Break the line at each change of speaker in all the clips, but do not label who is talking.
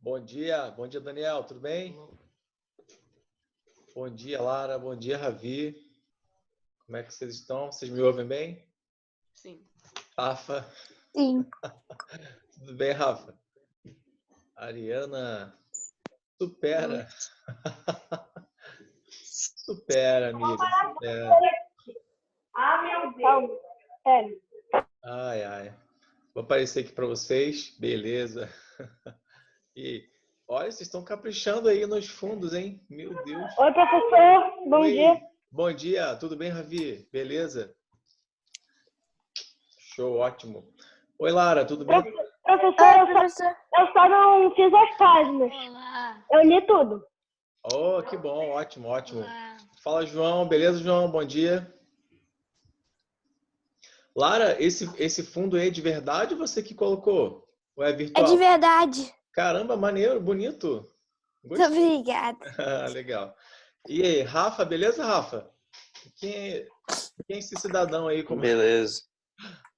Bom dia Daniel, tudo bem? Bom dia Lara, bom dia Ravi. Como é que vocês estão? Vocês me ouvem bem?
Sim.
Rafa,
Sim.
tudo bem, Rafa? Ariana, supera. Supera, amiga, supera.
Meu Deus.
Ai, ai. Vou aparecer aqui para vocês, beleza. E olha, vocês estão caprichando aí nos fundos, hein? Meu Deus.
Oi, professor. Bom
Oi,
dia.
bom dia, tudo bem, Ravi? Beleza? Show, ótimo. Oi, Lara, tudo bem?
Professor, eu só não fiz as páginas.
Olá.
Eu li tudo.
Oh, que bom, ótimo, ótimo.
Olá.
Fala, João, beleza, João? Bom dia. Lara, esse fundo aí é de verdade ou você que colocou? Ou é
É
virtual?
de verdade.
Caramba, maneiro, bonito.
Muito obrigada.
Legal. E aí, Rafa, beleza, Rafa? Quem é esse cidadão aí?
Beleza.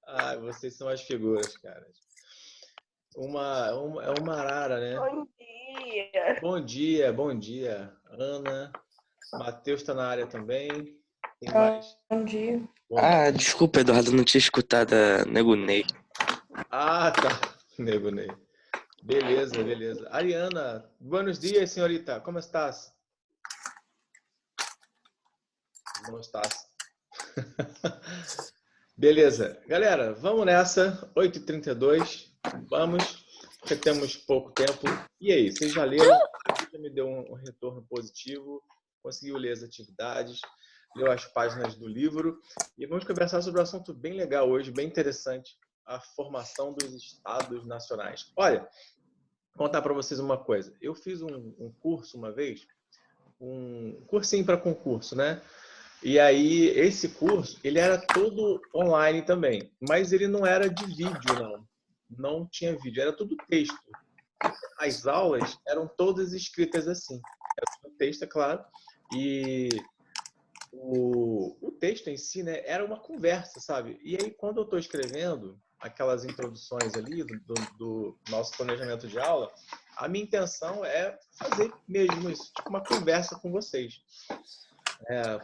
Ah, vocês são as figuras, cara. É uma arara, né?
Bom dia.
Bom dia, bom dia. Ana, Matheus está na área também. Tem mais?
Bom dia.
Bom dia.
Desculpa, Eduardo, não tinha escutado a Nego Ney.
Ah, tá. Nego Ney. Beleza, beleza. Ariana, buenos dias, senhorita. Como estás? Como estás? Beleza. Galera, vamos nessa. 8h32. Vamos. Já temos pouco tempo. E aí, vocês já leram? Já me deu um retorno positivo? Conseguiu ler as atividades? Leu as páginas do livro? E vamos conversar sobre um assunto bem legal hoje, bem interessante. A formação dos estados nacionais. Olha, vou contar para vocês uma coisa. Eu fiz um curso uma vez, um cursinho para concurso, né? E aí, esse curso, ele era todo online também, mas ele não era de vídeo, não. Não tinha vídeo, era tudo texto. As aulas eram todas escritas assim. Era um texto, é claro, e o texto em si, né, era uma conversa, sabe? E aí, quando eu estou escrevendo aquelas introduções ali do nosso planejamento de aula, a minha intenção é fazer mesmo isso, tipo uma conversa com vocês.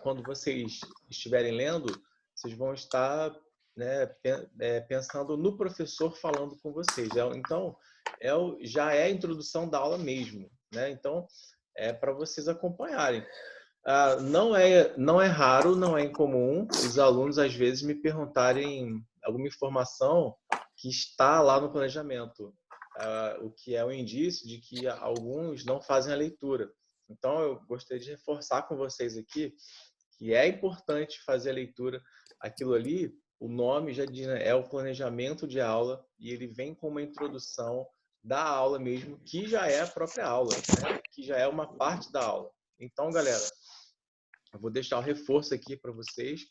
Quando vocês estiverem lendo, vocês vão estar, né, pensando no professor falando com vocês. Então, já é a introdução da aula mesmo, né? Então, é para vocês acompanharem. Não é raro, não é incomum os alunos às vezes me perguntarem alguma informação que está lá no planejamento, o que é um indício de que alguns não fazem a leitura. Então, eu gostaria de reforçar com vocês aqui que é importante fazer a leitura. Aquilo ali, o nome já diz, né, é o planejamento de aula e ele vem com uma introdução da aula mesmo, que já é a própria aula, né? Que já é uma parte da aula. Então, galera, eu vou deixar o reforço aqui para vocês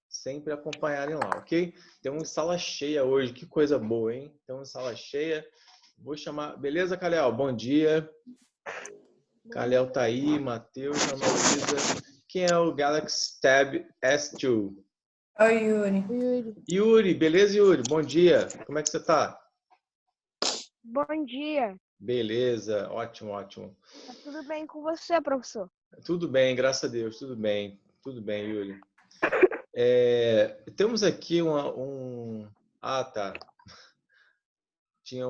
sempre acompanharem lá, ok? Tem uma sala cheia hoje, que coisa boa, hein? Tem uma sala cheia. Vou chamar... Beleza, Calel? Bom dia. Calel tá aí, Matheus, Ana Luísa. Quem é o Galaxy Tab S2?
Oi, Yuri.
Yuri, beleza, Yuri? Bom dia. Como é que você tá?
Bom dia.
Beleza, ótimo, ótimo.
Tá tudo bem com você, professor?
Tudo bem, graças a Deus, tudo bem. Tudo bem, Yuri. Temos aqui Ah, tá. Tinha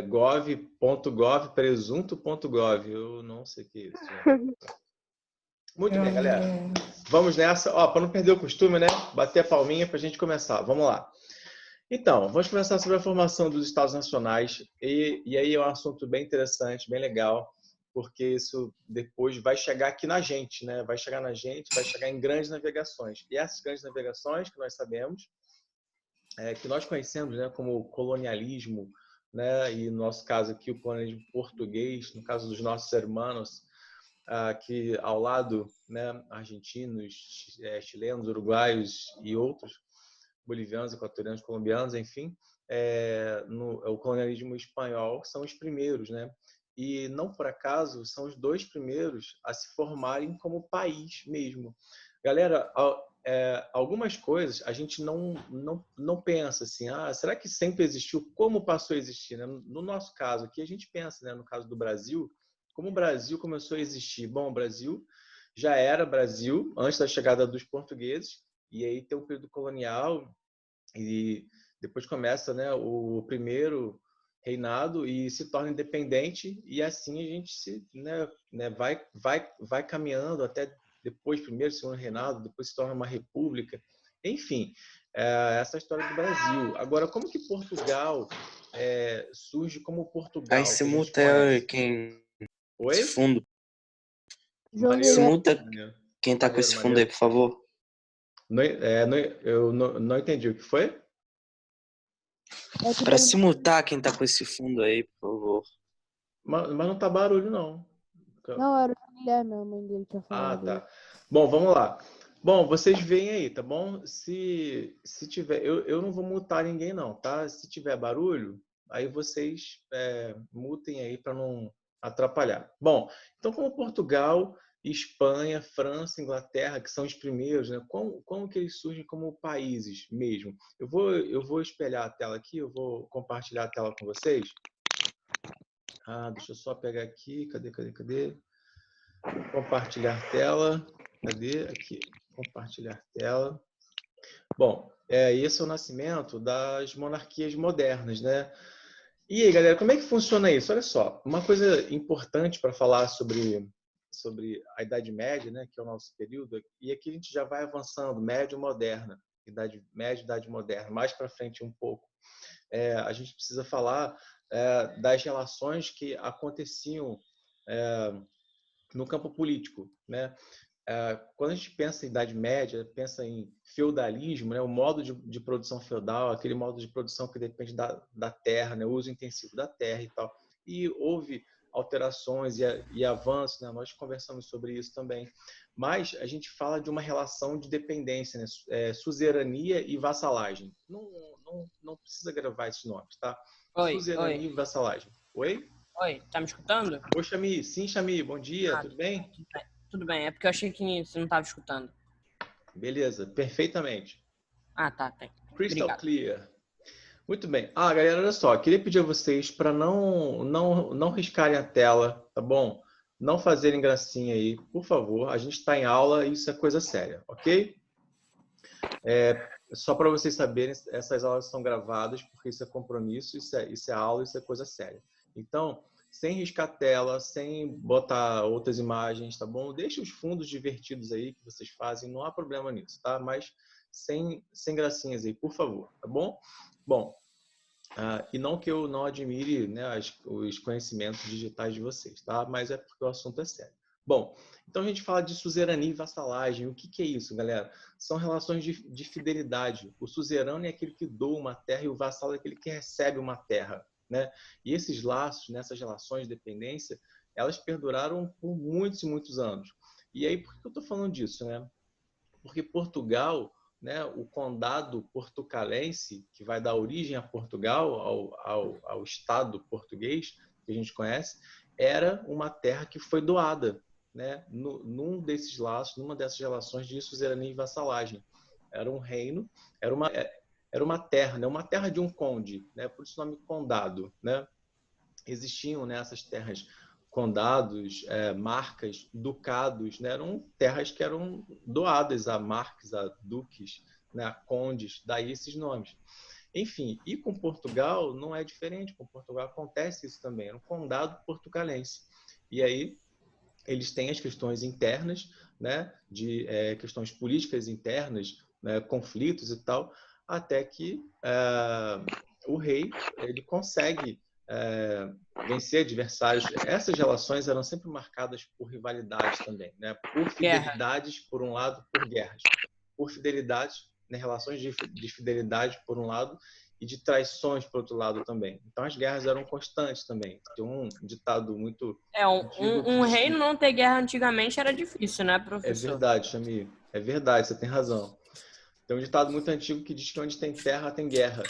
gov.gov, presunto.gov. Eu não sei o que é isso. Muito bem, galera. Vamos nessa. Para não perder o costume, né? Bater a palminha para a gente começar. Vamos lá. Então, vamos começar sobre a formação dos estados nacionais. E aí é um assunto bem interessante, bem legal, porque isso depois vai chegar aqui na gente, né? Vai chegar na gente, vai chegar em grandes navegações. E essas grandes navegações que nós sabemos, que nós conhecemos, né, como colonialismo, né? E no nosso caso aqui o colonialismo português, no caso dos nossos irmãos, que ao lado, né, argentinos, chilenos, uruguaios e outros, bolivianos, equatorianos, colombianos, enfim, o colonialismo espanhol são os primeiros, né? E não por acaso são os dois primeiros a se formarem como país mesmo. Galera, algumas coisas a gente não pensa assim, será que sempre existiu? Como passou a existir? Né? No nosso caso aqui, a gente pensa, né? No caso do Brasil, como o Brasil começou a existir? Bom, o Brasil já era Brasil antes da chegada dos portugueses, e aí tem o período colonial, e depois começa, né, o primeiro reinado e se torna independente, e assim a gente vai caminhando até depois, primeiro, segundo reinado, depois se torna uma república. Enfim, essa é a história do Brasil. Agora, como que Portugal surge como
Aí
Portugal,
se
que a gente
multa
conhece?
quem
Oi?
esse fundo.
João
Maneiro,
Se
Guilherme.
multa
maneiro,
quem tá com
maneiro,
esse fundo aí,
maneiro.
por favor.
Eu não entendi o que foi.
É que
Pra
teve...
se multar quem tá com esse fundo aí, por favor.
Mas não tá barulho, não.
Não, era o João Guilherme, a mãe dele tinha falado.
Tá. Bom, vamos lá. Bom, vocês veem aí, tá bom? Se tiver... Eu não vou mutar ninguém, não, tá? Se tiver barulho, aí vocês mutem aí para não atrapalhar. Bom, então como Portugal, Espanha, França, Inglaterra, que são os primeiros, né? Como que eles surgem como países mesmo? Eu vou espelhar a tela aqui, eu vou compartilhar a tela com vocês. Deixa eu só pegar aqui. Cadê? Compartilhar tela. Cadê? Aqui. Compartilhar tela. Bom, esse é o nascimento das monarquias modernas, né? E aí, galera, como é que funciona isso? Olha só, uma coisa importante para falar sobre a Idade Média, né, que é o nosso período, e aqui a gente já vai avançando, Médio Moderna, Idade Média, Idade Moderna, mais para frente um pouco. A gente precisa falar das relações que aconteciam no campo político, né? Quando a gente pensa em Idade Média, pensa em feudalismo, né? O modo de produção feudal, aquele modo de produção que depende da terra, né? O uso intensivo da terra e tal. E houve alterações e avanços, né? Nós conversamos sobre isso também. Mas a gente fala de uma relação de dependência, né? Suzerania e vassalagem. Não precisa gravar esses nomes, tá? Suzerania e vassalagem. Oi?
Oi, tá me escutando?
Oi, Xami. Sim, Xami. Bom dia. Tudo bem?
Tudo bem. É porque eu achei que você não estava escutando.
Beleza. Perfeitamente.
Tá.
Crystal
Obrigado.
clear. Muito bem. Galera, olha só. Queria pedir a vocês para não riscarem a tela, tá bom? Não fazerem gracinha aí, por favor. A gente está em aula e isso é coisa séria, ok? Só para vocês saberem, essas aulas são gravadas porque isso é compromisso, isso é aula, isso é coisa séria. Então, sem riscar a tela, sem botar outras imagens, tá bom? Deixa os fundos divertidos aí que vocês fazem, não há problema nisso, tá? Mas sem gracinhas aí, por favor, tá bom? Bom, e não que eu não admire, né, os conhecimentos digitais de vocês, tá? Mas é porque o assunto é sério. Bom, então a gente fala de suzerania e vassalagem. O que é isso, galera? São relações de fidelidade. O suzerano é aquele que doa uma terra e o vassalo é aquele que recebe uma terra, né? E esses laços, nessas relações de dependência, elas perduraram por muitos e muitos anos. E aí, por que eu estou falando disso, né? Porque Portugal, né, o condado portucalense, que vai dar origem a Portugal, ao Estado português, que a gente conhece, era uma terra que foi doada, né, num desses laços, numa dessas relações de suzerania e vassalagem. Era um reino, era uma terra, né, uma terra de um conde, né, por isso o nome condado, né? Existiam, né, essas terras, condados, marcas, ducados, né? Eram terras que eram doadas a marques, a duques, né? A condes, daí esses nomes. Enfim, e com Portugal não é diferente, com Portugal acontece isso também, era um condado portucalense. E aí eles têm as questões internas, né? De questões políticas internas, né? Conflitos e tal, até que o rei ele consegue vencer adversários. Essas relações eram sempre marcadas por rivalidades também, né? Por fidelidades, por um lado, por guerras. Por fidelidades, né? Relações de fidelidade, por um lado, e de traições, por outro lado, também. Então, as guerras eram constantes também. Tem um ditado muito antigo
Um reino não ter guerra antigamente era difícil, né, professor?
É verdade, Xami. É verdade, você tem razão. Tem um ditado muito antigo que diz que onde tem terra, tem guerra.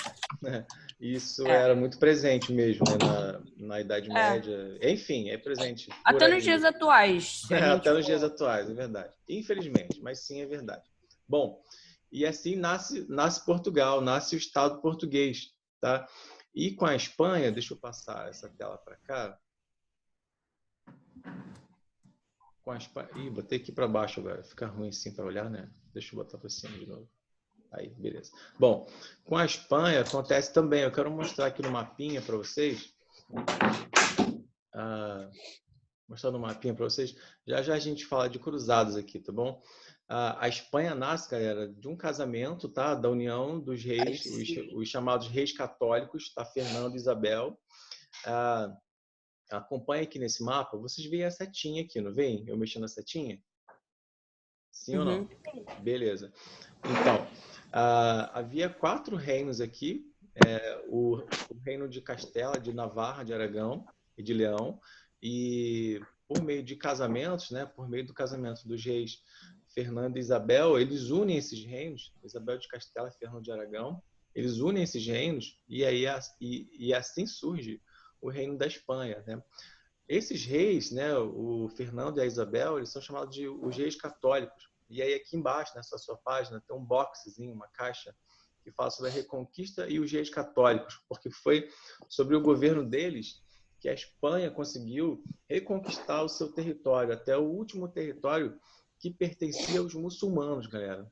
Isso era muito presente mesmo, né? na Idade Média. Enfim, é presente.
Até nos dias atuais.
Até nos dias atuais, é verdade. Infelizmente, mas sim, é verdade. Bom, e assim nasce Portugal, nasce o Estado português, tá? E com a Espanha, deixa eu passar essa tela para cá. Com a Espanha, botei aqui para baixo agora, fica ruim assim para olhar, né? Deixa eu botar para cima de novo. Aí, beleza. Bom, com a Espanha acontece também. Eu quero mostrar aqui no mapinha para vocês. Mostrando um mapinha para vocês. Já já a gente fala de cruzados aqui, tá bom? A Espanha nasce, galera, de um casamento, tá? Da união dos reis, os chamados reis católicos, tá? Fernando e Isabel. Acompanha aqui nesse mapa. Vocês veem a setinha aqui, não veem? Eu mexendo na setinha? Sim ou não? Beleza. Então, havia 4 reinos aqui. O reino de Castela, de Navarra, de Aragão e de Leão. E por meio de casamentos, né, por meio do casamento dos reis Fernando e Isabel, eles unem esses reinos, Isabel de Castela e Fernando de Aragão, eles unem esses reinos e aí assim surge o reino da Espanha, né? Esses reis, né, o Fernando e a Isabel, eles são chamados de os reis católicos. E aí aqui embaixo, nessa sua página, tem um boxezinho, uma caixa, que fala sobre a Reconquista e os reis católicos, porque foi sobre o governo deles que a Espanha conseguiu reconquistar o seu território, até o último território que pertencia aos muçulmanos, galera.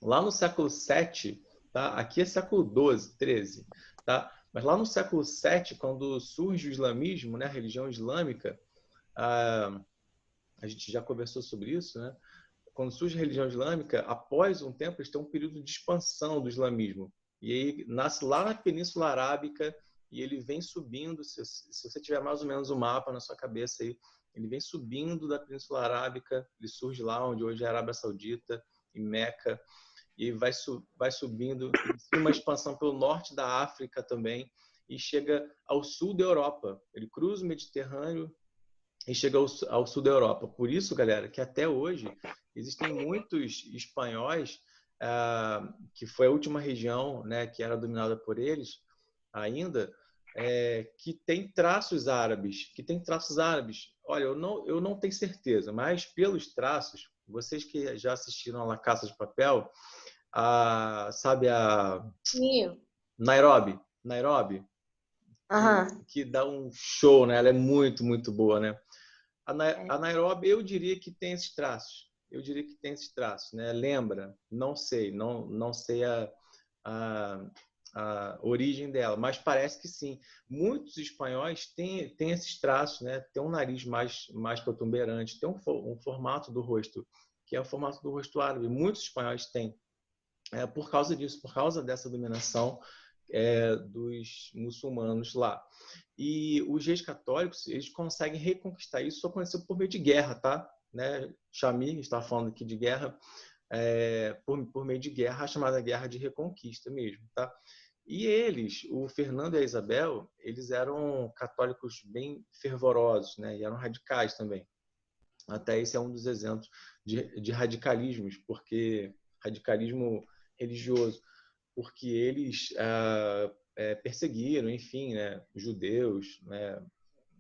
Lá no século VII, tá? Aqui é século XII, XIII, tá? Mas lá no século VII, quando surge o islamismo, né, a religião islâmica, a gente já conversou sobre isso, né? Quando surge a religião islâmica, após um tempo, eles têm um período de expansão do islamismo. E aí nasce lá na Península Arábica e ele vem subindo, se você tiver mais ou menos o mapa na sua cabeça aí, ele vem subindo da Península Arábica, ele surge lá onde hoje é a Arábia Saudita, em Meca, e vai subindo, tem uma expansão pelo norte da África também, e chega ao sul da Europa. Ele cruza o Mediterrâneo e chega ao sul da Europa. Por isso, galera, que até hoje existem muitos espanhóis, que foi a última região, né, que era dominada por eles ainda, que tem traços árabes. Olha, eu não tenho certeza, mas pelos traços, vocês que já assistiram a La Casa de Papel, sabe a Nairobi, que dá um show, né? Ela é muito, muito boa, né? A Nairobi, eu diria que tem esses traços. Né? Lembra? Não sei, não sei a origem dela, mas parece que sim. Muitos espanhóis têm esses traços, né? Tem um nariz mais protuberante, tem um formato do rosto, que é o formato do rosto árabe. Muitos espanhóis têm. Por causa disso, por causa dessa dominação dos muçulmanos lá. E os reis católicos, eles conseguem reconquistar isso, só aconteceu por meio de guerra, tá? Né? Chamir está falando aqui de guerra, por meio de guerra, a chamada Guerra de Reconquista mesmo, tá? E eles, o Fernando e a Isabel, eles eram católicos bem fervorosos, né? E eram radicais também. Até esse é um dos exemplos de radicalismos, porque radicalismo religioso, porque eles perseguiram, enfim, né, judeus, né,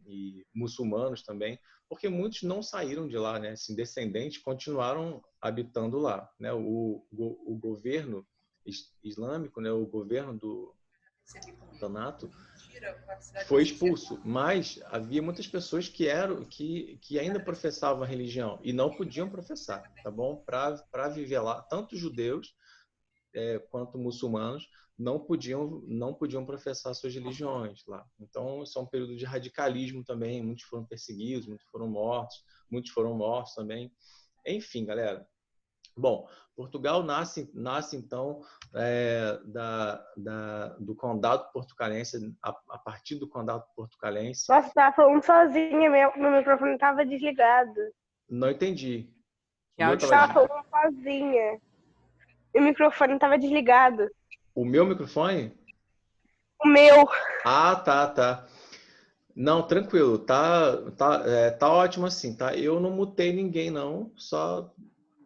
e muçulmanos também, porque muitos não saíram de lá, né, assim, descendentes continuaram habitando lá, né, o governo islâmico, né, o governo do sultanato foi expulso, mas havia muitas pessoas que ainda professavam a religião e não podiam professar, tá bom? Para viver lá, tanto judeus quanto muçulmanos não podiam professar suas religiões lá. Então, isso é um período de radicalismo também. Muitos foram perseguidos, muitos foram mortos também. Enfim, galera. Bom, Portugal nasce então do Condado Portucalense, a partir do Condado Portucalense.
Nossa, estava falando sozinha, meu microfone estava desligado.
Não entendi.
Eu
estava falando sozinha. O microfone estava desligado.
O meu microfone?
O meu.
Ah, tá. Não, tranquilo. Tá ótimo assim, tá? Eu não mutei ninguém, não. Só...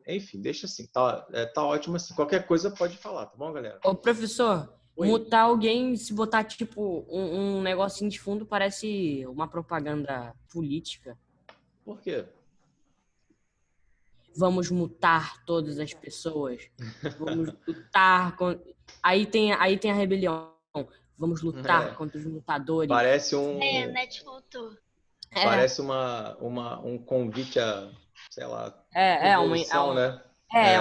Enfim, deixa assim. Tá ótimo assim. Qualquer coisa pode falar, tá bom, galera?
Ô, professor,
Oi.
mutar alguém, se botar, tipo, um negocinho de fundo, parece uma propaganda política.
Por quê?
vamos mutar todas as pessoas, vamos lutar com... Aí tem a rebelião, vamos lutar contra os mutadores.
Parece um...
Net voltou.
Parece um convite a, sei lá,
revolução,
né?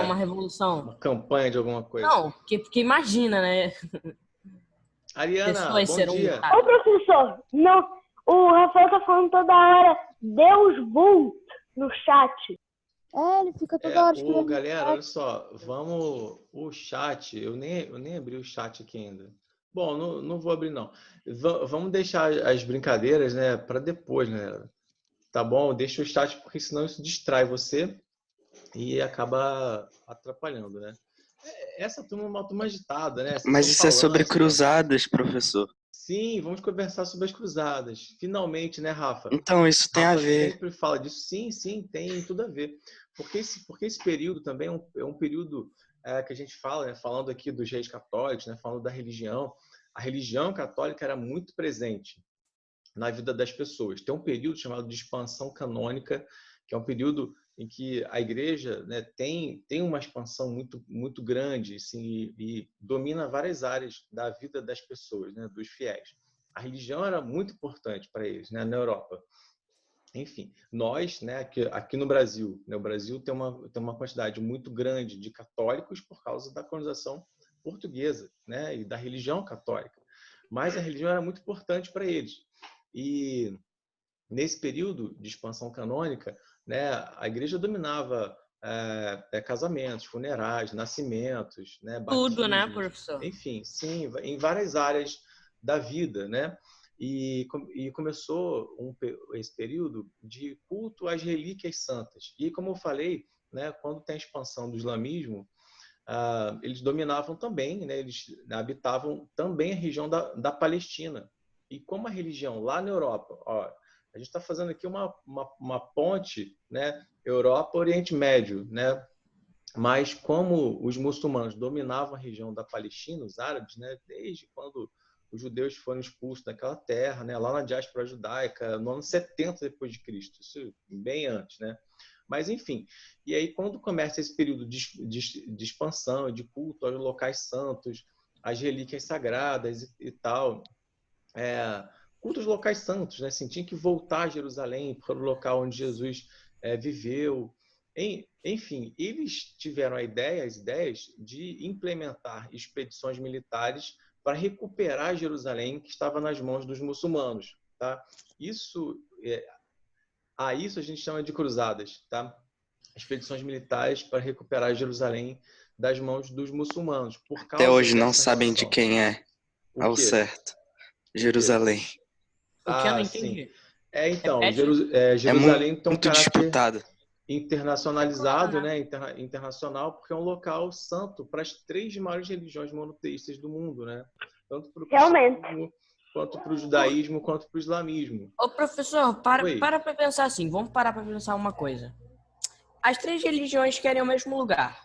Uma revolução.
Uma campanha de alguma coisa.
Não, porque imagina, né?
Ariana, bom dia.
Ô, professor, não, o Rafael tá falando toda hora Deus Vult no chat.
Ele fica toda hora escrevendo.
Galera, olha só, o chat, eu nem abri o chat aqui ainda. Bom, não vou abrir não. Vamos deixar as brincadeiras, né, para depois, né? Tá bom? Deixa o chat, porque senão isso distrai você e acaba atrapalhando, né? Essa turma é uma turma agitada, né?
Mas isso é sobre cruzadas, professor.
Sim, vamos conversar sobre as cruzadas. Finalmente, né, Rafa?
Então, isso tem a ver.
Sempre fala disso. Sim, tem tudo a ver. Porque esse período também é um período que a gente fala, né, falando aqui dos reis católicos, né, falando da religião. A religião católica era muito presente na vida das pessoas. Tem um período chamado de expansão canônica, que é um período em que a igreja, né, tem uma expansão muito, muito grande, assim, e domina várias áreas da vida das pessoas, né, dos fiéis. A religião era muito importante para eles, né, na Europa. Enfim, nós, né, aqui no Brasil, né, o Brasil tem uma quantidade muito grande de católicos por causa da colonização portuguesa, né, e da religião católica. Mas a religião era muito importante para eles. E nesse período de expansão canônica, né, a igreja dominava casamentos, funerais, nascimentos, né, batismos,
tudo, né, professor?
Enfim, sim, em várias áreas da vida, né? E começou esse período de culto às relíquias santas. E como eu falei, né, quando tem a expansão do islamismo, eles dominavam também, né, eles habitavam também a região da Palestina. E como a religião lá na Europa, a gente está fazendo aqui uma ponte, né, Europa-Oriente Médio, né? Mas como os muçulmanos dominavam a região da Palestina, os árabes, né, desde quando os judeus foram expulsos daquela terra, né, lá na diáspora judaica, no ano 70 depois de Cristo, isso bem antes, né? Mas enfim, e aí quando começa esse período de expansão, de culto aos locais santos, às relíquias sagradas e tal, cultos locais santos, né? Assim, tinha que voltar a Jerusalém, para o local onde Jesus viveu. Enfim, eles tiveram as ideias de implementar expedições militares para recuperar Jerusalém, que estava nas mãos dos muçulmanos, tá? Isso a gente chama de cruzadas, tá? Expedições militares para recuperar Jerusalém das mãos dos muçulmanos.
Até hoje não sabem de quem é ao certo. Jerusalém.
O que eu não entendi.
Então, Jerusalém tem um caráter
disputado,
internacionalizado, né? Internacional, porque é um local santo para as 3 maiores religiões monoteístas do mundo, né? Tanto para o cristianismo, quanto para o judaísmo, quanto para o islamismo.
Ô, professor, para pensar assim. Vamos parar para pensar uma coisa. As 3 religiões querem o mesmo lugar.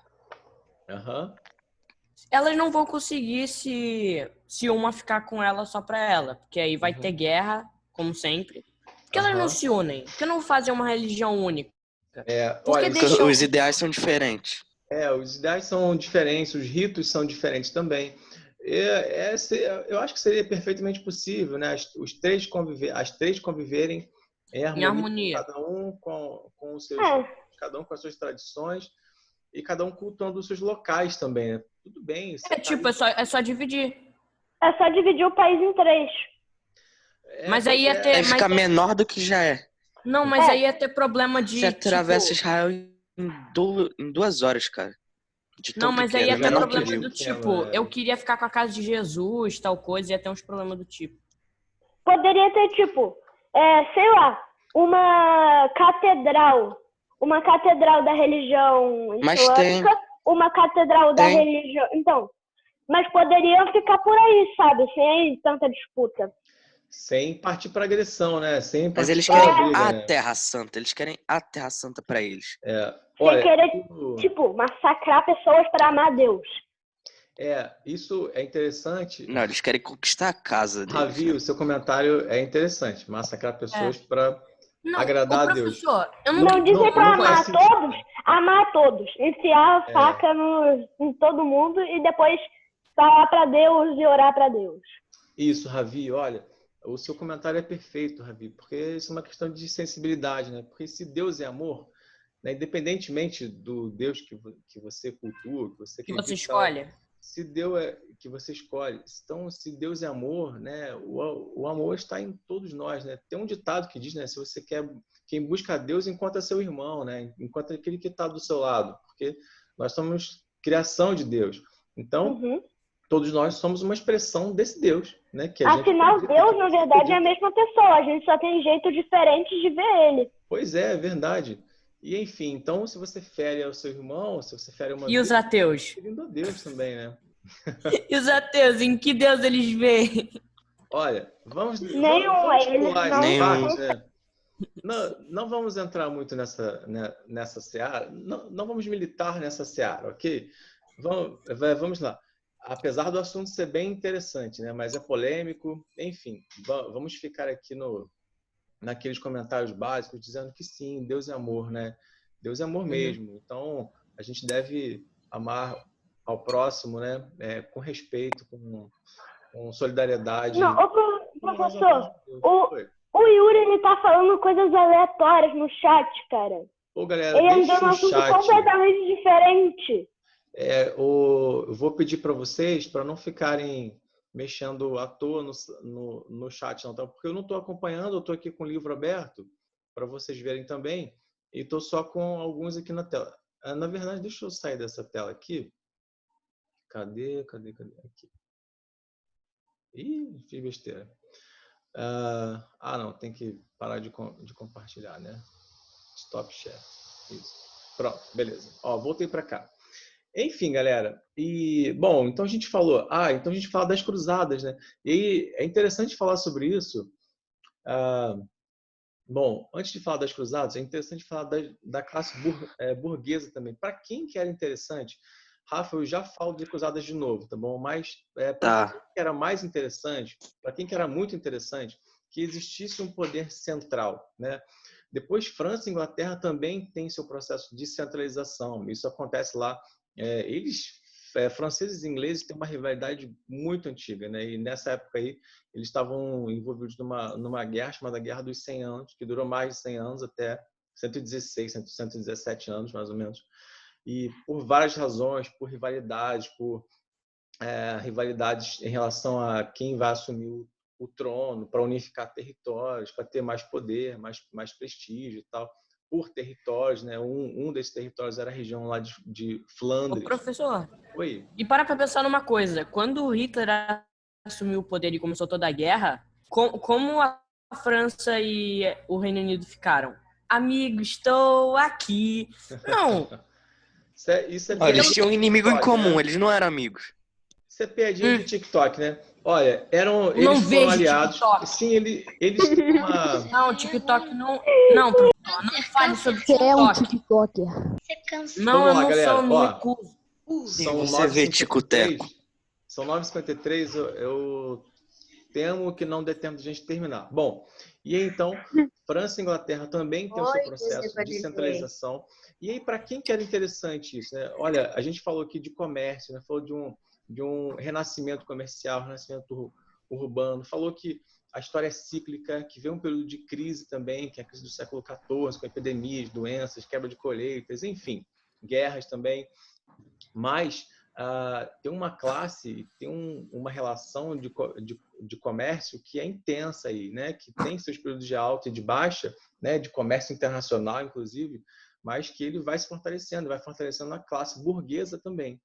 Elas não vão conseguir se uma ficar com ela só para ela, porque aí vai ter guerra, como sempre. Por que elas não se unem? Por que não fazem uma religião única?
Os ideais são diferentes.
Os ideais são diferentes, os ritos são diferentes também. Eu acho que seria perfeitamente possível, né? As três conviverem em harmonia. Cada um com os seus, cada um com as suas tradições e cada um cultuando os seus locais também, né? Tudo bem.
É só dividir.
É só dividir o país em 3.
Mas aí ia ter...
ficar menor do que já é.
Não, mas aí ia ter problema de...
Você atravessa Israel em 2 horas, cara.
Não, mas aí ia ter problema do tipo... Eu queria ficar com a casa de Jesus, tal coisa, ia ter uns problemas do tipo.
Poderia ter, tipo... sei lá, uma catedral. Uma catedral da religião islâmica, uma catedral da religião... Então, mas poderiam ficar por aí, sabe? Sem tanta disputa.
Sem partir para agressão, né?
Mas eles querem a Terra Santa. Eles querem a Terra Santa para eles.
Sem querer, tipo, massacrar pessoas para amar Deus.
Isso é interessante.
Não, eles querem conquistar a casa deles.
Ravi, o seu comentário é interessante. Massacrar pessoas para
Não,
agradar a
ô,
Deus.
professor, eu não,
Não dizer pra
faz
amar a todos. Enfiar a faca em todo mundo e depois falar pra Deus e orar pra Deus.
Isso, Ravi, olha, o seu comentário é perfeito, Ravi, porque isso é uma questão de sensibilidade, né? Porque se Deus é amor, né, independentemente do Deus que você cultua, que você
que
acredita,
você escolhe.
se Deus é que você escolhe, então se Deus é amor, né, o amor está em todos nós, né? Tem um ditado que diz, né, se você quer, quem busca a Deus encontra seu irmão, né? Encontra aquele que está do seu lado, porque nós somos criação de Deus. Então, todos nós somos uma expressão desse Deus, né? Que a
Afinal,
gente
Deus, na verdade, é a mesma pessoa. A gente só tem jeito diferente de ver ele.
Pois é, é verdade. E enfim, então se você fere ao seu irmão, se você fere uma
E os ateus?
ferindo a Deus também, né?
E os ateus, em que Deus eles veem?
Olha, vamos
Nenhum, eles
pular
não.
essas partes, né? Não vamos entrar muito nessa seara, não vamos militar nessa seara, ok? Vamos lá. Apesar do assunto ser bem interessante, né? Mas é polêmico, enfim, vamos ficar aqui naqueles comentários básicos dizendo que sim, Deus é amor, né? Deus é amor mesmo. Então, a gente deve amar ao próximo, né? Com respeito, com solidariedade.
Não, professor, o Yuri, ele tá falando coisas aleatórias no chat, cara.
Ô, galera,
ele
deixa
anda num
o
assunto
chat.
completamente diferente.
Eu vou pedir para vocês para não ficarem mexendo à toa no chat, não, tá? Porque eu não estou acompanhando, eu estou aqui com o livro aberto para vocês verem também e estou só com alguns aqui na tela. Na verdade, deixa eu sair dessa tela aqui. Cadê? Aqui. Ih, fiz besteira. Não, tem que parar de compartilhar, né? Stop share. Isso. Pronto, beleza. Ó, voltei para cá. Enfim, galera, então a gente falou, então a gente fala das cruzadas, né? E aí é interessante falar sobre isso. Antes de falar das cruzadas, é interessante falar da classe burguesa também. Para quem que era interessante, Rafa, eu já falo de cruzadas de novo, tá bom? Mas para quem que era mais interessante, para quem que era muito interessante, que existisse um poder central, né? Depois, França e Inglaterra também têm seu processo de centralização. Isso acontece lá. Franceses e ingleses têm uma rivalidade muito antiga, né? E nessa época aí, eles estavam envolvidos numa guerra chamada Guerra dos 100 Anos, que durou mais de 100 anos, até 116, 117 anos, mais ou menos. E por várias razões, por rivalidades, rivalidades em relação a quem vai assumir o trono, para unificar territórios, para ter mais poder, mais prestígio e tal. Por territórios, né? Um desses territórios era a região lá de Flandres.
Ô, professor,
Oi.
E para pensar numa coisa, quando o Hitler assumiu o poder e começou toda a guerra, como a França e o Reino Unido ficaram? Amigo, estou aqui. Não.
Eles tinham um inimigo em comum, eles não eram amigos.
Isso é piadinha de TikTok, né? Olha,
Não
eles foram aliados.
TikTok.
Sim, eles têm uma...
Não, TikTok não... Não, professor, não fale sobre TikTok.
É um TikToker.
Não, eu não sou, me recuso.
Você vê Tico-Teco.
São 9h53, eu temo que não dê tempo de a gente terminar. Bom, e aí, então, França e Inglaterra também tem o seu processo de centralização. E aí, para quem que era interessante isso, né? Olha, a gente falou aqui de comércio, né? Falou de um renascimento comercial, renascimento urbano. Falou que a história é cíclica, que vem um período de crise também, que é a crise do século XIV, com epidemias, doenças, quebra de colheitas, enfim, guerras também. Mas tem uma classe, tem uma relação de comércio que é intensa aí, né? Que tem seus períodos de alta e de baixa, né? De comércio internacional, inclusive, mas que ele vai se fortalecendo, vai fortalecendo a classe burguesa também.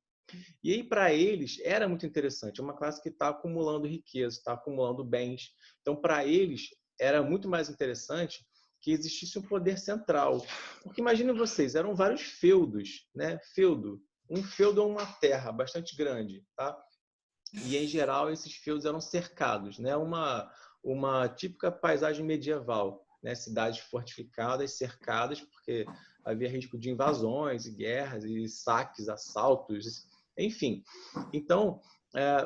E aí, para eles, era muito interessante. É uma classe que está acumulando riqueza, está acumulando bens. Então, para eles, era muito mais interessante que existisse um poder central. Porque imaginem vocês, eram vários feudos, né? Um feudo é uma terra bastante grande, tá? E, em geral, esses feudos eram cercados, né? Uma típica paisagem medieval, né? Cidades fortificadas, cercadas, porque havia risco de invasões e guerras e saques, assaltos, enfim. Então,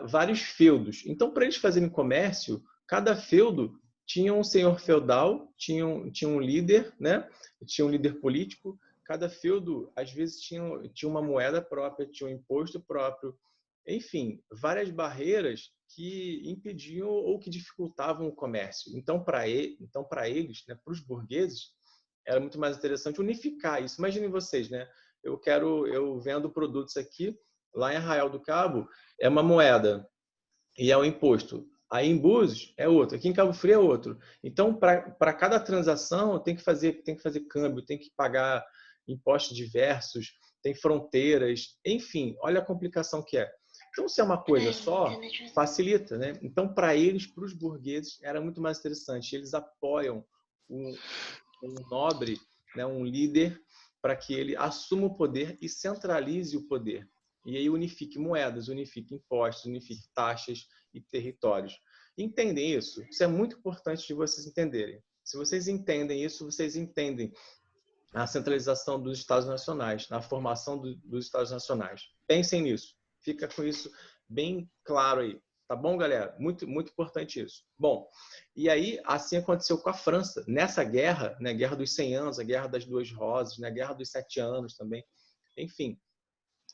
vários feudos. Então, para eles fazerem comércio, cada feudo tinha um senhor feudal, tinha um líder, né? Tinha um líder político. Cada feudo, às vezes, tinha uma moeda própria, tinha um imposto próprio. Enfim, várias barreiras que impediam ou que dificultavam o comércio. Então, para eles, né, para os burgueses, era muito mais interessante unificar isso. Imaginem vocês, né? Eu vendo produtos aqui, lá em Arraial do Cabo, é uma moeda e é um imposto. Aí em Búzios é outro, aqui em Cabo Frio é outro. Então, para cada transação, tem que fazer câmbio, tem que pagar impostos diversos, tem fronteiras, enfim, olha a complicação que é. Então, se é uma coisa só, facilita, né? Então, para eles, para os burgueses, era muito mais interessante. Eles apoiam um nobre, né, um líder, para que ele assuma o poder e centralize o poder. E aí unifique moedas, unifique impostos, unifique taxas e territórios. Entendem isso? Isso é muito importante de vocês entenderem. Se vocês entendem isso, vocês entendem a centralização dos Estados Nacionais, na formação dos Estados Nacionais. Pensem nisso. Fica com isso bem claro aí. Tá bom, galera? Muito, muito importante isso. Bom, e aí assim aconteceu com a França. Nessa guerra, né, Guerra dos 100 anos, a Guerra das Duas Rosas, né, a Guerra dos 7 anos também. Enfim,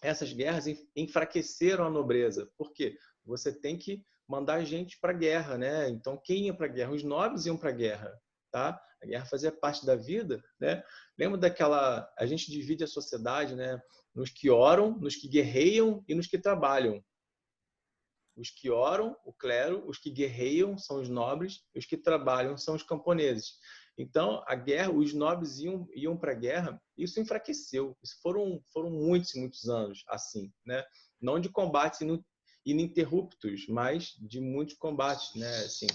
essas guerras enfraqueceram a nobreza. Por quê? Você tem que mandar gente para a guerra, né? Então, quem ia para a guerra? Os nobres iam para a guerra, tá? A guerra fazia parte da vida, né? Lembra daquela... A gente divide a sociedade, né, nos que oram, nos que guerreiam e nos que trabalham. Os que oram, o clero, os que guerreiam são os nobres, e os que trabalham são os camponeses. Então, a guerra, os nobres iam para a guerra, isso enfraqueceu. Isso foram muitos e muitos anos assim, né? Não de combates ininterruptos, mas de muitos combates, né? Assim,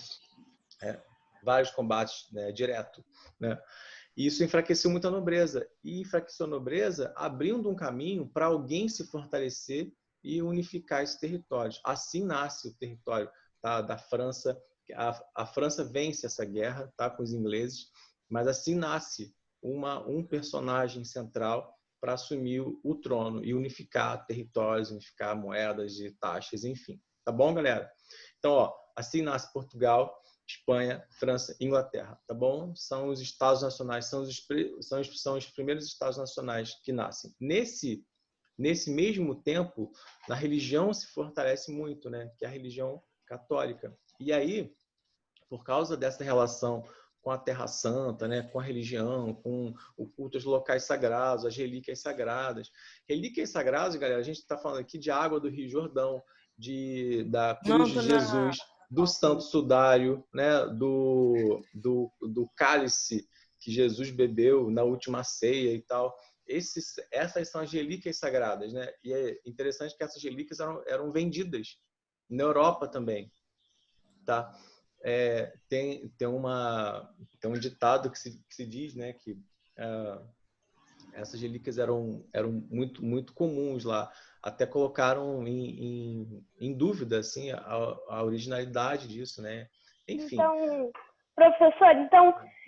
vários combates, né, direto, né? E isso enfraqueceu muito a nobreza. E enfraqueceu a nobreza, abrindo um caminho para alguém se fortalecer e unificar esses territórios. Assim nasce o território, tá, da França. A França vence essa guerra, tá, com os ingleses, mas assim nasce um personagem central para assumir o trono e unificar territórios, unificar moedas e taxas, enfim. Tá bom, galera? Então, ó, assim nasce Portugal, Espanha, França, Inglaterra, tá bom? São os Estados Nacionais, são os primeiros Estados Nacionais que nascem. Nesse mesmo tempo, a religião se fortalece muito, né? Que é a religião católica. E aí, por causa dessa relação com a Terra Santa, né? Com a religião, com o culto aos locais sagrados, as relíquias sagradas. Relíquias sagradas, galera, a gente está falando aqui de água do Rio Jordão, da cruz de Jesus, do Santo Sudário, né? do cálice que Jesus bebeu na última ceia e tal. Essas são as relíquias sagradas, né? E é interessante que essas relíquias eram vendidas na Europa também, tá? Tem um ditado que se diz, né, que essas relíquias eram muito, muito comuns lá. Até colocaram em dúvida assim, a originalidade disso, né? Enfim.
Então, professor,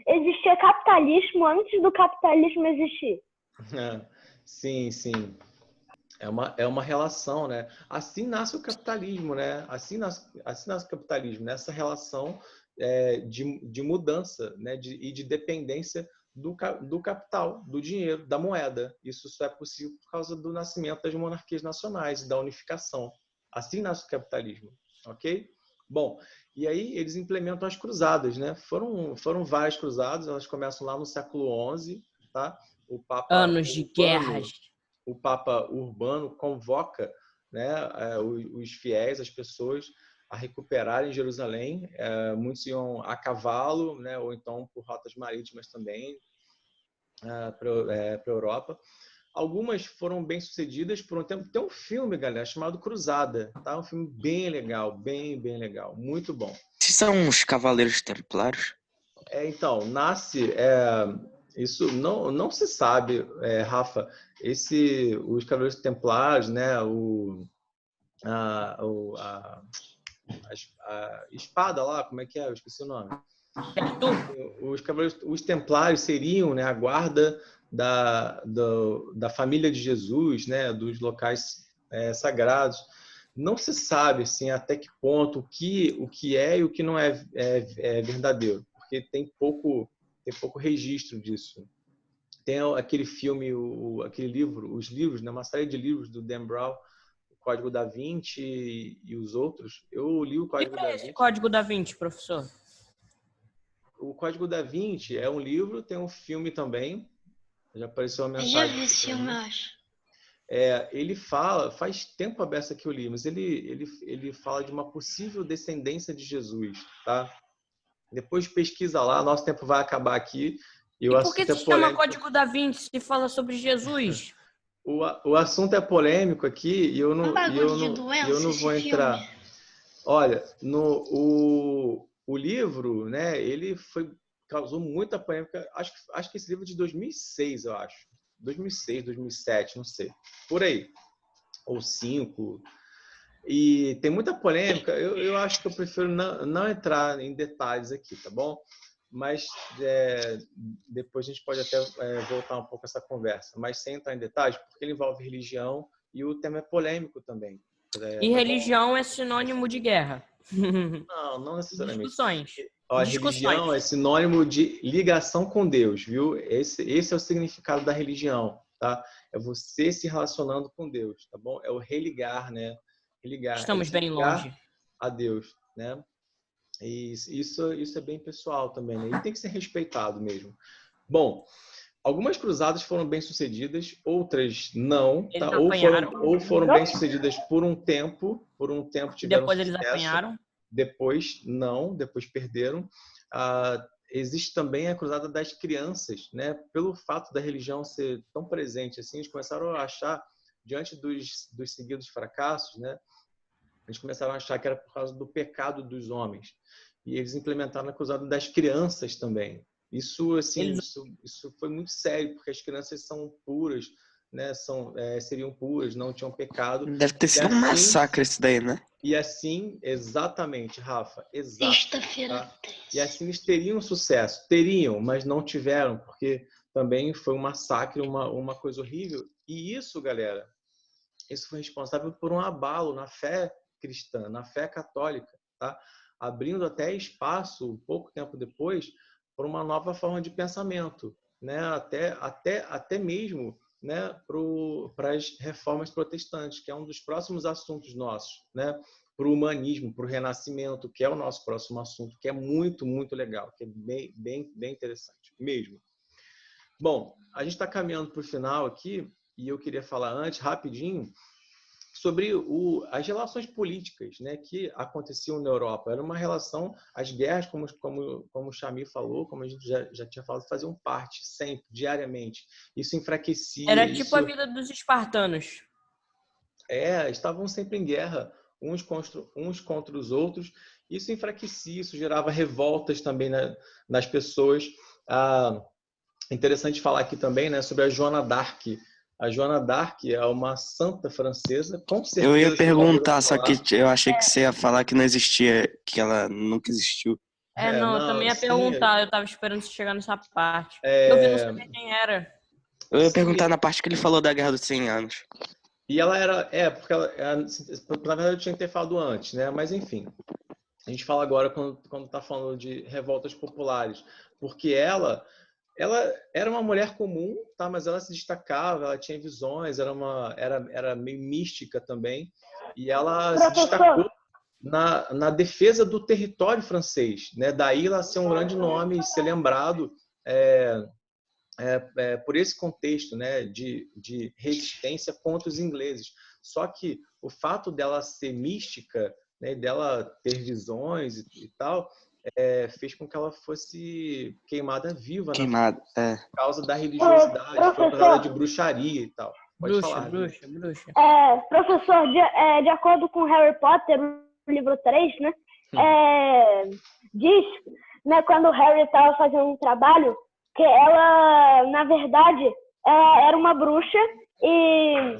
existia capitalismo antes do capitalismo existir?
Sim, sim. É uma relação, né? Assim nasce o capitalismo, né? Assim nasce o capitalismo, nessa relação de mudança, né? E de dependência do capital, do dinheiro, da moeda. Isso só é possível por causa do nascimento das monarquias nacionais e da unificação. Assim nasce o capitalismo, ok? Bom, e aí eles implementam as cruzadas, né? Foram várias cruzadas, elas começam lá no século XI, tá? O Papa
Anos de guerras.
O Papa Urbano convoca, né, os fiéis, as pessoas, a recuperarem Jerusalém. Muitos iam a cavalo, né, ou então por rotas marítimas também para a Europa. Algumas foram bem sucedidas por um tempo. Tem um filme, galera, chamado Cruzada, tá? Um filme bem legal, bem legal, muito bom.
Esses são os Cavaleiros Templários?
Então, isso não se sabe, Rafa. Os Cavaleiros Templários, né? A espada lá, como é que é? Eu esqueci o nome. Os Templários seriam, né, a guarda da família de Jesus, né? Dos locais sagrados. não se sabe assim, até que ponto o que é e o que não é verdadeiro, porque tem pouco registro disso. Tem aquele filme, aquele livro, os livros, né, uma série de livros do Dan Brown, o Código da Vinci e os outros. Eu li o Código da Vinci.
Código da Vinci, professor?
O Código da Vinci é um livro, tem um filme também. Já apareceu uma mensagem.
Eu já vi esse filme, eu acho.
Ele fala, faz tempo a beça que eu li, mas ele fala de uma possível descendência de Jesus, tá? Depois pesquisa lá, nosso tempo vai acabar aqui.
E por que se chama Código da Vinci se fala sobre Jesus?
O assunto é polêmico aqui e eu não vou entrar.
Filme.
Olha, o livro, né, causou muita polêmica. Acho que esse livro é de 2006, eu acho. 2006, 2007, não sei. Por aí. Ou 2005. E tem muita polêmica. Eu acho que eu prefiro não entrar em detalhes aqui, tá bom? Mas depois a gente pode até voltar um pouco essa conversa. Mas sem entrar em detalhes, porque ele envolve religião e o tema é polêmico também.
E religião é sinônimo de guerra.
Não necessariamente.
Discussões.
Religião é sinônimo de ligação com Deus, viu? Esse é o significado da religião, tá? É você se relacionando com Deus, tá bom? É o religar, né? Religar.
Estamos bem longe.
A Deus, né? E isso é bem pessoal também, né? E tem que ser respeitado mesmo. Bom, algumas cruzadas foram bem-sucedidas, outras não, tá? Ou foram bem-sucedidas por um tempo tiveram
depois
sucesso.
Eles apanharam?
Depois perderam. Existe também a cruzada das crianças, né? Pelo fato da religião ser tão presente assim, eles começaram a achar, diante dos seguidos fracassos, né? Eles começaram a achar que era por causa do pecado dos homens. E eles implementaram a cruzada das crianças também. Isso foi muito sério, porque as crianças são puras, né? Seriam puras, não tinham pecado.
Deve ter sido um massacre isso daí, né?
E assim, exatamente, Rafa, exato.
Sexta-feira.
Tá? E assim eles teriam sucesso. Teriam, mas não tiveram, porque também foi um massacre, uma coisa horrível. E isso, galera, isso foi responsável por um abalo na fé cristã, na fé católica, tá? Abrindo até espaço, pouco tempo depois, para uma nova forma de pensamento, né? Até mesmo, né, para as reformas protestantes, que é um dos próximos assuntos nossos, né? Para o humanismo, para o renascimento, que é o nosso próximo assunto, que é muito, muito legal, que é bem interessante mesmo. Bom, a gente está caminhando para o final aqui, e eu queria falar antes, rapidinho, sobre as relações políticas, né, que aconteciam na Europa. Era uma relação, as guerras, como o Chamir falou, como a gente já tinha falado, faziam parte sempre, diariamente. Isso enfraquecia.
Era tipo a vida dos espartanos.
Estavam sempre em guerra, uns contra os outros. Isso enfraquecia, isso gerava revoltas também nas pessoas. Interessante falar aqui também, né, sobre a Joana d'Arc. A Joana d'Arc é uma santa francesa, com certeza.
Eu ia perguntar, só que eu achei que você ia falar que não existia, que ela nunca existiu.
Eu também ia perguntar, eu tava esperando você chegar nessa parte. Eu vi não saber quem era.
Eu ia perguntar na parte que ele falou da Guerra dos 100 Anos.
E ela era, porque na verdade eu tinha que ter falado antes, né? Mas enfim, a gente fala agora quando tá falando de revoltas populares, porque ela era uma mulher comum, tá? Mas ela se destacava, ela tinha visões, era meio mística também, e ela se destacou na defesa do território francês, né? Daí ela ser um grande nome, ser lembrado por esse contexto, né? De resistência contra os ingleses. Só que o fato dela ser mística, né? Dela ter visões e tal, fez com que ela fosse queimada viva,
por
causa da religiosidade, foi acusada de bruxaria e tal. Pode falar.
Bruxa.
Professor, de acordo com Harry Potter, no livro 3, né, diz, né, quando o Harry estava fazendo um trabalho, que ela, na verdade, era uma bruxa e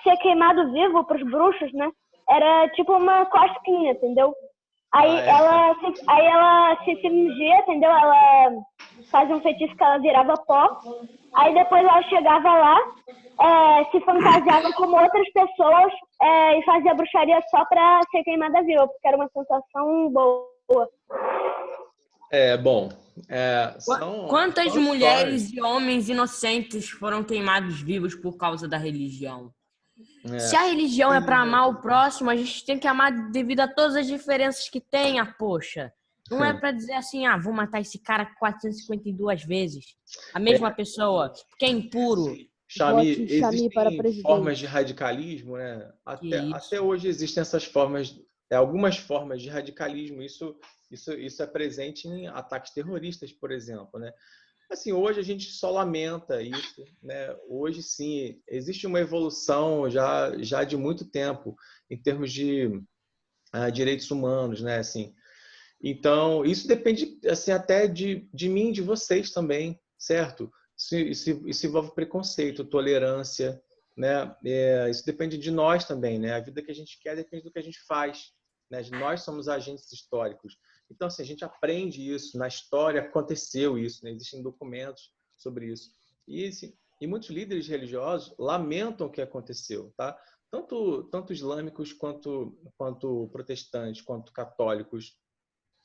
ser queimado vivo para os bruxos, né, era tipo uma cosquinha, entendeu? Aí ela se cingia, entendeu? Ela fazia um feitiço que ela virava pó. Aí depois ela chegava lá, se fantasiava como outras pessoas e fazia bruxaria só pra ser queimada viva, porque era uma sensação boa.
Bom.
Quantas
são
mulheres
histórias.
e homens inocentes foram queimados vivos por causa da religião? Se a
É,
religião é para amar o próximo, a gente tem que amar devido a todas as diferenças que tenha, poxa. Não é para dizer assim, vou matar esse cara 452 vezes. A mesma pessoa, porque é impuro.
Xami,
Vote em Xami para
existem
presidente.
formas de radicalismo, né?
Que isso?
Até hoje existem essas formas, algumas formas de radicalismo. Isso é presente em ataques terroristas, por exemplo, né? Assim, hoje a gente só lamenta isso, né? Hoje, sim, existe uma evolução já de muito tempo em termos de direitos humanos, né? Assim, então, isso depende assim, até de mim, de vocês também, certo? Isso envolve preconceito, tolerância, né? Isso depende de nós também, né? A vida que a gente quer depende do que a gente faz, né? Nós somos agentes históricos. Então, assim, a gente aprende isso, na história aconteceu isso, né? Existem documentos sobre isso. E muitos líderes religiosos lamentam o que aconteceu, tá? Tanto islâmicos quanto protestantes, quanto católicos,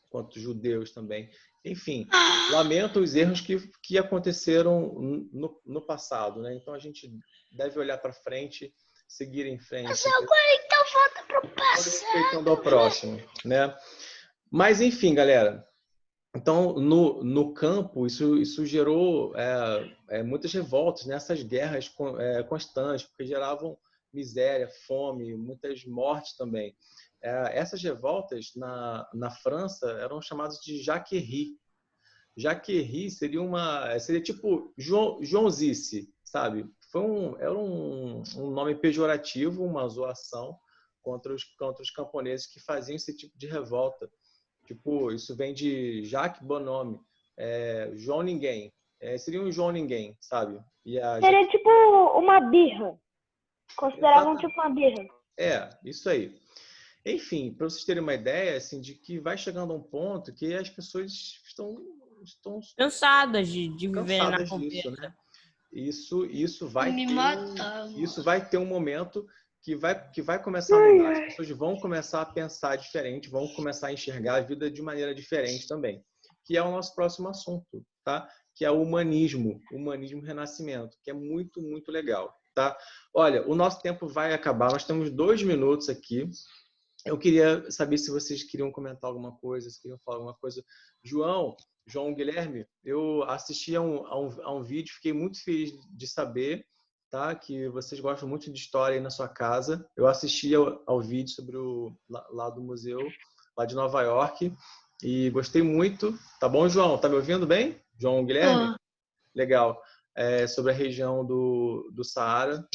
quanto judeus também. Enfim, lamento os erros que aconteceram no passado, né? Então a gente deve olhar para frente, seguir em frente. Mas agora então volta para o passado. Respeitando ao próximo, né? Mas enfim, galera. Então, no campo, isso gerou muitas revoltas, nessas guerras constantes, porque geravam miséria, fome, muitas mortes também. Essas revoltas na França eram chamadas de Jacquerie. Jacquerie seria tipo Joãozice, sabe? Era um nome pejorativo, uma zoação contra os camponeses que faziam esse tipo de revolta. Tipo, isso vem de Jacques Bonhomme, João Ninguém. Seria um João Ninguém, sabe?
Seria tipo uma birra. Consideravam tipo uma birra.
Isso aí. Enfim, para vocês terem uma ideia, assim, de que vai chegando a um ponto que as pessoas estão
cansadas de viverem na pobreza.
Disso, né? Isso vai ter um momento que vai começar a mudar. As pessoas vão começar a pensar diferente, vão começar a enxergar a vida de maneira diferente também, que é o nosso próximo assunto, tá? Que é o humanismo renascimento, que é muito, muito legal, tá? Olha, o nosso tempo vai acabar, nós temos 2 minutos aqui. Eu queria saber se vocês queriam comentar alguma coisa, se queriam falar alguma coisa. João Guilherme, eu assisti a um vídeo, fiquei muito feliz de saber, tá, que vocês gostam muito de história aí na sua casa. Eu assisti ao vídeo sobre lá do museu, lá de Nova York, e gostei muito. Tá bom, João? Tá me ouvindo bem? João Guilherme? Legal. Sobre a região do Saara.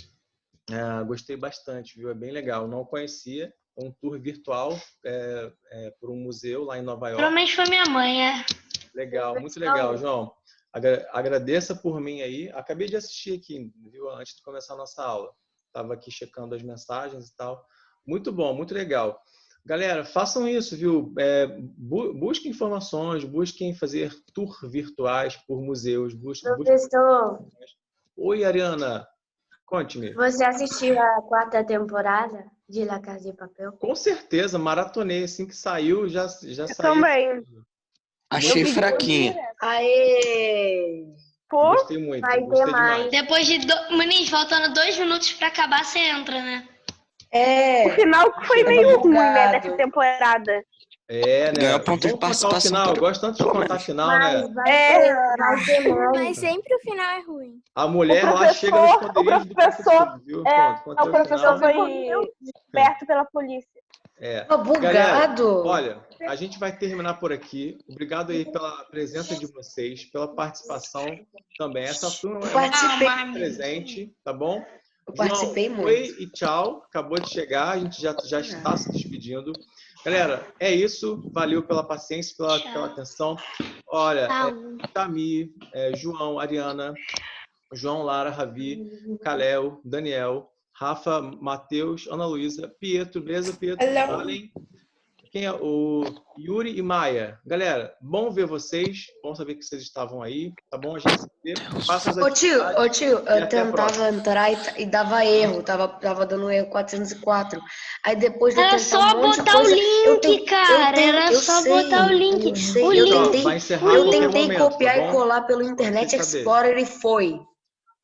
Gostei bastante, viu? É bem legal. Não conhecia. Um tour virtual por um museu lá em Nova York.
Provavelmente foi minha mãe,
Legal, muito legal, João. Agradeça por mim aí. Acabei de assistir aqui, viu? Antes de começar a nossa aula. Estava aqui checando as mensagens e tal. Muito bom, muito legal. Galera, façam isso, viu? Busquem informações, busquem fazer tour virtuais por museus.
Professor.
Oi, Ariana. Conte-me.
Você assistiu a 4ª temporada de La Casa de Papel?
Com certeza, maratonei. Assim que saiu, já saiu.
Também.
Achei fraquinha.
Aê!
Gostei muito.
Vai
Gostei
ter mais.
demais.
Depois de... Muniz, faltando 2 minutos pra acabar, você entra, né?
O final foi meio ruim, né, dessa temporada.
Né?
Ganhou ponto de participação.
Final. Eu gosto tanto de contar o final, né?
Vai ter mais.
Mas sempre o final é ruim.
A mulher lá chega no esconderijo do professor, viu?
O professor foi descoberto pela polícia.
Bugado.
Galera, olha, a gente vai terminar por aqui. Obrigado aí pela presença de vocês, pela participação também. Essa turma é muito presente, tá bom?
Eu participei
João,
muito.
Oi e tchau. Acabou de chegar, a gente já está se despedindo. Galera, é isso. Valeu pela paciência, pela atenção. Olha, Tami, João, Ariana, João, Lara, Ravi, Kalel, Daniel, Rafa, Matheus, Ana Luísa, Pietro, beleza, Pietro? Quem é o Yuri e Maia? Galera, bom ver vocês. Bom saber que vocês estavam aí. Tá bom? A gente se vê. Faça as
Ô tio,
atividades
eu
e até a
tentava
próxima.
entrar e dava erro, tava dando erro 404. Aí depois de eu
Era
tentar
só
um monte de
botar o
coisa,
link, cara. Era só botar o link.
Eu sei,
O
eu
link.
tentei,
Vai encerrar a
eu
qualquer
tentei
momento,
copiar
tá
e
bom?
colar pelo
Pra
Internet
vocês saberem.
Explorer e foi.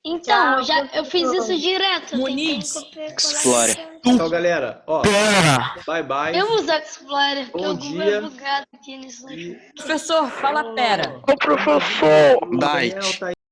Então,
Tchau,
eu fiz isso direto. Eu tentei
Muniz.
copiar e colar.
Explorer.
Então, galera, ó, bye bye.
Eu uso Explorer, porque
Bom
o Google
dia.
é bugado aqui nisso.
E...
Professor, fala pera.
Ô, professor!
Byte.
Daniel tá